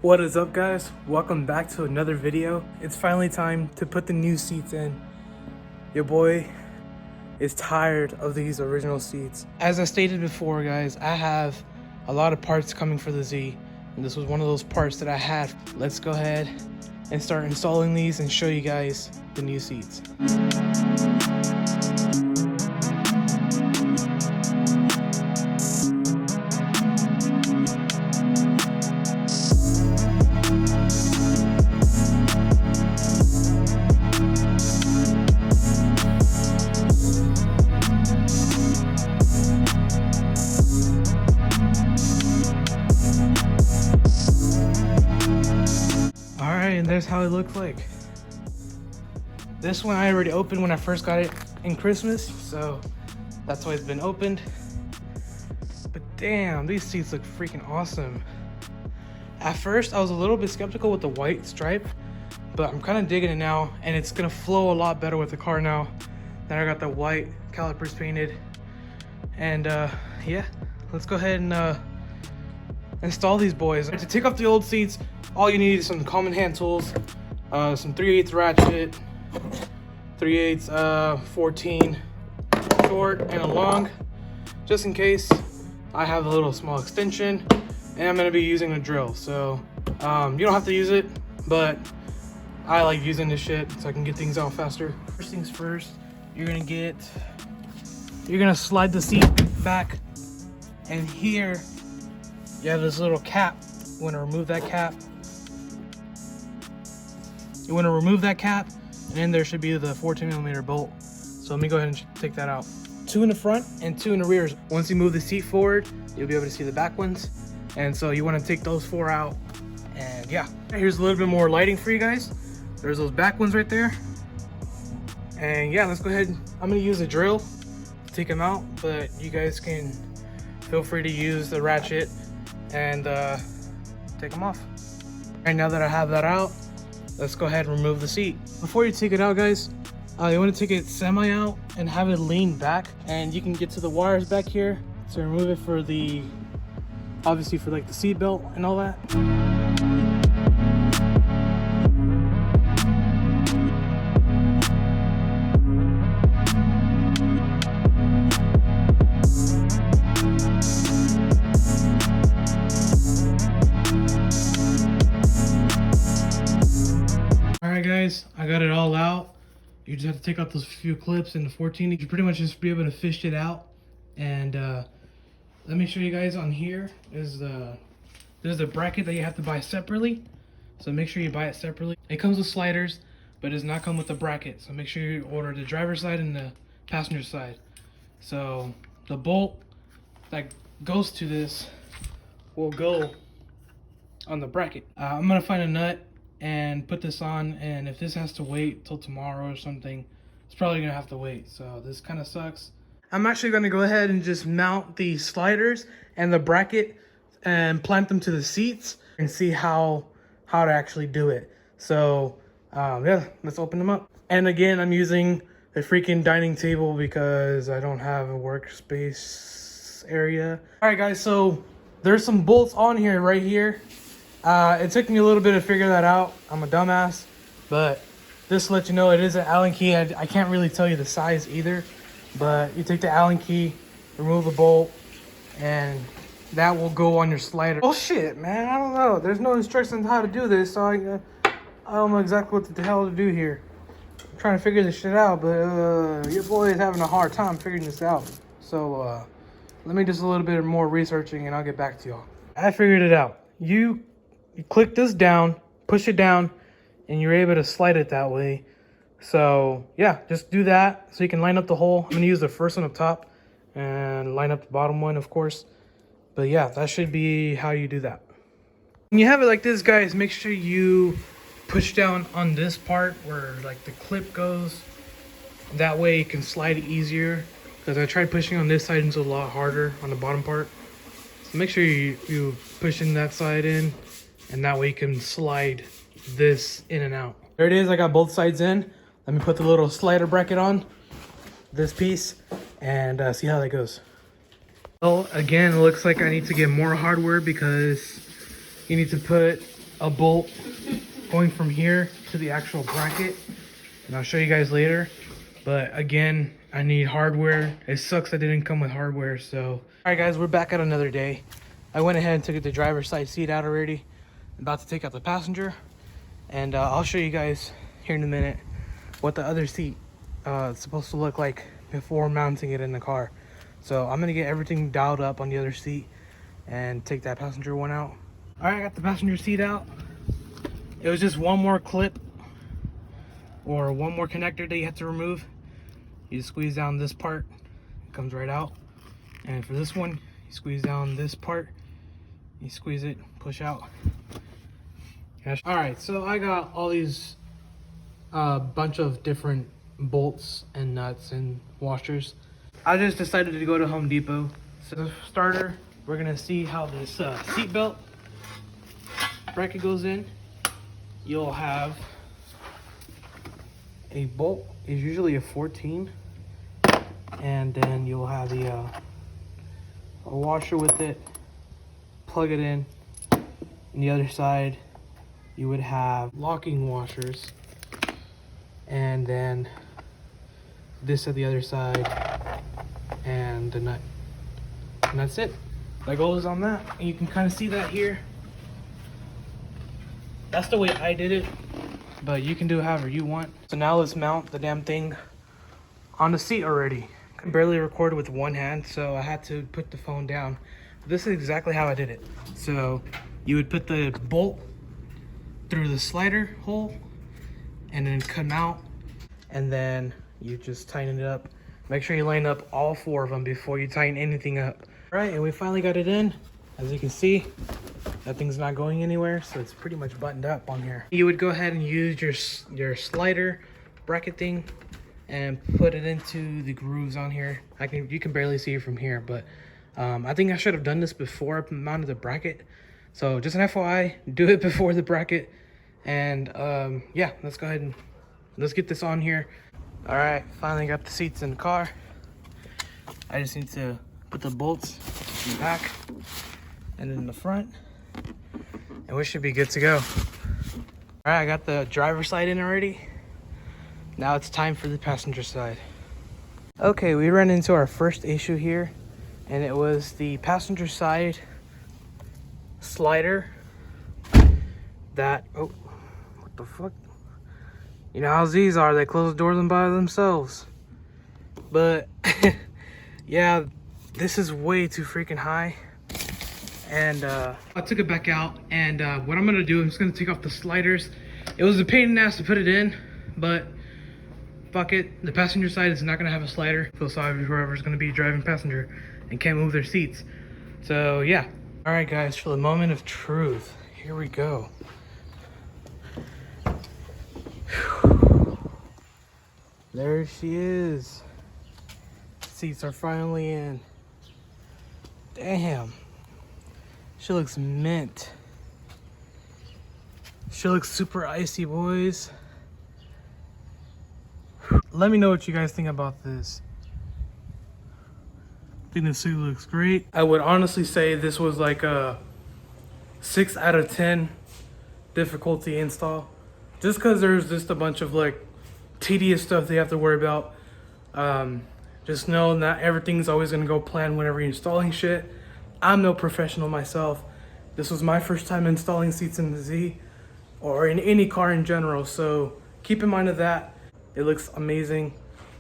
What is up, guys? Welcome back to another video. It's finally time to put the new seats in. Your boy is tired of these original seats. As I stated before, guys, I have a lot of parts coming for the Z, and this was one of those parts that I had. Let's go ahead and start installing these and show you guys the new seats. And there's how it looks like. This one I already opened when I first got it in Christmas, so that's why it's been opened. But damn, these seats look freaking awesome. At first I was a little bit skeptical with the white stripe, but I'm kind of digging it now, and it's gonna flow a lot better with the car now that I got the white calipers painted. And yeah, let's go ahead and install these boys. To take off the old seats, all you need is some common hand tools, some 3/8 ratchet, 3/8 14 short and a long, just in case. I have a little small extension, and I'm gonna be using a drill. So you don't have to use it, but I like using this shit so I can get things out faster. First things first, you're gonna slide the seat back, and here you have this little cap. You want to remove that cap. And then there should be the 14mm bolt. So let me go ahead and take that out. 2 in the front and 2 in the rear. Once you move the seat forward, you'll be able to see the back ones. And so you want to take those 4 out. And yeah, here's a little bit more lighting for you guys. There's those back ones right there. And yeah, let's go ahead. I'm going to use a drill to take them out, but you guys can feel free to use the ratchet and take them off. And now that I have that out, let's go ahead and remove the seat. Before you take it out, guys, you want to take it semi out and have it lean back, and you can get to the wires back here to remove it for the, obviously for like the seat belt and all that. Alright guys, I got it all out. You just have to take out those few clips and the 14. You pretty much just be able to fish it out. And let me show you guys on here. There's the bracket that you have to buy separately. So make sure you buy it separately. It comes with sliders, but it does not come with the bracket. So make sure you order the driver's side and the passenger side. So the bolt that goes to this will go on the bracket. I'm gonna find a nut and put this on, and if this has to wait till tomorrow or something, it's probably gonna have to wait. So this kind of sucks. I'm actually gonna go ahead and just mount the sliders and the bracket and plant them to the seats and see how to actually do it. So yeah, let's open them up. And again, I'm using a freaking dining table because I don't have a workspace area. All right guys, so there's some bolts on here right here. It took me a little bit to figure that out. I'm a dumbass, but just to let you know, it is an Allen key. I can't really tell you the size either, but you take the Allen key, remove the bolt, and that will go on your slider. Oh shit, man, I don't know. There's no instructions on how to do this, so I don't know exactly what the hell to do here. I'm trying to figure this shit out, but your boy is having a hard time figuring this out. So let me just a little bit more researching, and I'll get back to y'all. I figured it out. You click this down, push it down, and you're able to slide it that way. So yeah, just do that so you can line up the hole. I'm gonna use the first one up top and line up the bottom one, of course. But yeah, that should be how you do that. When you have it like this, guys, make sure you push down on this part where like the clip goes. That way you can slide it easier, because I tried pushing on this side and it's a lot harder on the bottom part. So make sure you push in that side in, and that way you can slide this in and out. There it is, I got both sides in. Let me put the little slider bracket on this piece and see how that goes. Well, again, it looks like I need to get more hardware because you need to put a bolt going from here to the actual bracket, and I'll show you guys later. But again, I need hardware. It sucks that didn't come with hardware. So all right guys, we're back at another day. I went ahead and took the driver's side seat out already. I'm about to take out the passenger, and I'll show you guys here in a minute what the other seat is supposed to look like before mounting it in the car. So I'm gonna get everything dialed up on the other seat and take that passenger one out. All right, I got the passenger seat out. It was just one more clip or one more connector that you have to remove. You squeeze down this part, it comes right out. And for this one, you squeeze down this part, you squeeze it, push out. All right, so I got all these bunch of different bolts and nuts and washers. I just decided to go to Home Depot. So the starter, we're gonna see how this seat belt bracket goes in. You'll have a bolt, is usually a 14, and then you'll have the a washer with it. Plug it in. On the other side, you would have locking washers, and then this at the other side, and the nut, and that's it. That goes on that, and you can kind of see that here. That's the way I did it, but you can do it however you want. So now let's mount the damn thing on the seat already. I can barely record with one hand, so I had to put the phone down. This is exactly how I did it. So you would put the bolt through the slider hole and then come out, and then you just tighten it up. Make sure you line up all four of them before you tighten anything up. All right, and we finally got it in. As you can see, that thing's not going anywhere, so it's pretty much buttoned up on here. You would go ahead and use your slider bracket thing and put it into the grooves on here. You can barely see it from here, but I think I should have done this before I mounted the bracket. So just an FYI, do it before the bracket. And yeah, let's go ahead and let's get this on here. All right, finally got the seats in the car. I just need to put the bolts in the back and in the front, and we should be good to go. All right, I got the driver's side in already. Now it's time for the passenger side. Okay, we ran into our first issue here, and it was the passenger side slider that, oh, what the fuck? You know how these are, they close the doors by themselves. But yeah, this is way too freaking high. And I took it back out, and what I'm gonna do, I'm just gonna take off the sliders. It was a pain in the ass to put it in, but fuck it, the passenger side is not gonna have a slider. Feel sorry for whoever's gonna be driving passenger and can't move their seats. So yeah. All right guys, for the moment of truth, here we go. There she is. Seats are finally in. Damn. She looks mint. She looks super icy, boys. Let me know what you guys think about this. I think the suit looks great. I would honestly say this was like a 6 out of 10 difficulty install. Just because there's just a bunch of like tedious stuff they have to worry about. Just know not everything's always gonna go plan whenever you're installing shit. I'm no professional myself. This was my first time installing seats in the Z or in any car in general, so keep in mind of that. It looks amazing,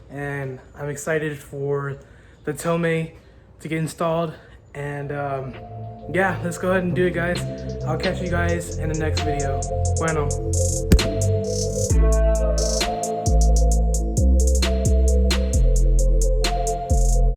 and I'm excited for the Tome to get installed. And yeah, let's go ahead and do it, guys. I'll catch you guys in the next video. Bueno.